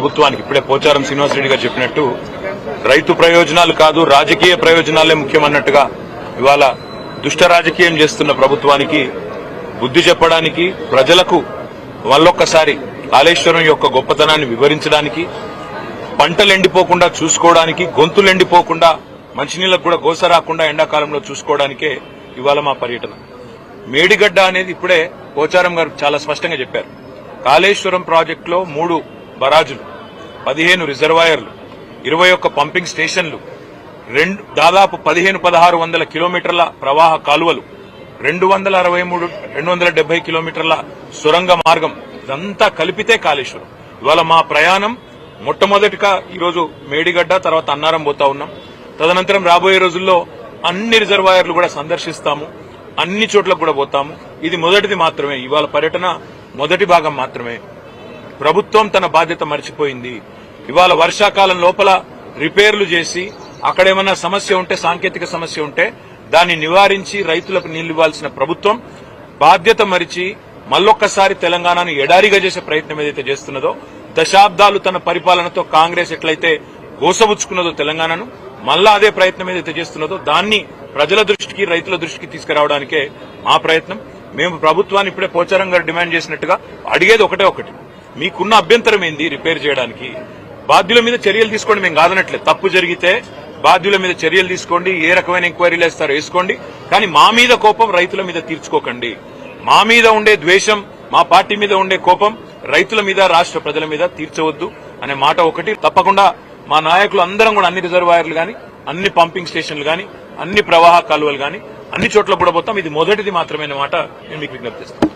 ప్రభుత్వానికి ఇప్పుడే పోచారం శ్రీనివాసరెడ్డి గారు చెప్పినట్టు రైతు ప్రయోజనాలు కాదు రాజకీయ ప్రయోజనాలే ముఖ్యమన్నట్టుగా ఇవాళ దుష్ట రాజకీయం చేస్తున్న ప్రభుత్వానికి బుద్ధి చెప్పడానికి ప్రజలకు మళ్ళొక్కసారి కాళేశ్వరం యొక్క గొప్పతనాన్ని వివరించడానికి పంటలు ఎండిపోకుండా చూసుకోవడానికి గొంతులు ఎండిపోకుండా మంచినీళ్ళకు కూడా గోస రాకుండా ఎండాకాలంలో చూసుకోవడానికే ఇవాళ మా పర్యటన. మేడిగడ్డ అనేది ఇప్పుడే పోచారం గారు చాలా స్పష్టంగా చెప్పారు. కాళేశ్వరం ప్రాజెక్టులో 3 బరాజులు, 15 రిజర్వాయర్లు, 21 పంపింగ్ స్టేషన్లు, దాదాపు 1500-1600 కిలోమీటర్ల ప్రవాహ కాలువలు, 270 కిలోమీటర్ల సొరంగ మార్గం, ఇదంతా కలిపితే కాళేశ్వరం. ఇవాళ మా ప్రయాణం మొట్టమొదటిగా ఈరోజు మేడిగడ్డ, తర్వాత అన్నారం పోతా ఉన్నాం. తదనంతరం రాబోయే రోజుల్లో అన్ని రిజర్వాయర్లు కూడా సందర్శిస్తాము, అన్ని చోట్లకు కూడా పోతాము. ఇది మొదటిది మాత్రమే, ఇవాళ పర్యటన మొదటి భాగం మాత్రమే. ప్రభుత్వం తన బాధ్యత మర్చిపోయింది. ఇవాళ వర్షాకాలం లోపల రిపేర్లు చేసి అక్కడేమన్నా సమస్య ఉంటే, సాంకేతిక సమస్య ఉంటే దాన్ని నివారించి రైతులకు నీళ్లు ఇవ్వాల్సిన ప్రభుత్వం బాధ్యత మరిచి మళ్ళొక్కసారి తెలంగాణను ఎడారిగా చేసే ప్రయత్నం ఏదైతే చేస్తున్నదో, దశాబ్దాలు తన పరిపాలనతో కాంగ్రెస్ ఎట్లయితే గోసబుచ్చుకున్నదో తెలంగాణను, మళ్ళా అదే ప్రయత్నం ఏదైతే చేస్తున్నదో దాన్ని ప్రజల దృష్టికి రైతుల దృష్టికి తీసుకురావడానికే మా ప్రయత్నం. మేము ప్రభుత్వాన్ని ఇప్పుడే పోచారం గారు డిమాండ్ చేసినట్టుగా అడిగేది ఒకటి, మీకున్న అభ్యంతరం ఏంది రిపేర్ చేయడానికి? బాధ్యుల మీద చర్యలు తీసుకోండి, మేము కాదనట్లేదు. తప్పు జరిగితే బాధ్యుల మీద చర్యలు తీసుకోండి, ఏ రకమైన ఎంక్వైరీలు వేస్తారో వేసుకోండి, కానీ మా మీద కోపం రైతుల మీద తీర్చుకోకండి. మా మీద ఉండే ద్వేషం, మా పార్టీ మీద ఉండే కోపం రైతుల మీద, రాష్ట్ర ప్రజల మీద తీర్చవద్దు అనే మాట ఒకటి. తప్పకుండా మా నాయకులు అందరం కూడా అన్ని రిజర్వాయర్లు గాని, అన్ని పంపింగ్ స్టేషన్లు గాని, అన్ని ప్రవాహ కాలువలు గాని అన్ని చోట్ల కూడా పోతాం. ఇది మొదటిది మాత్రమే మాట నేను మీకు విజ్ఞప్తి చేస్తాను.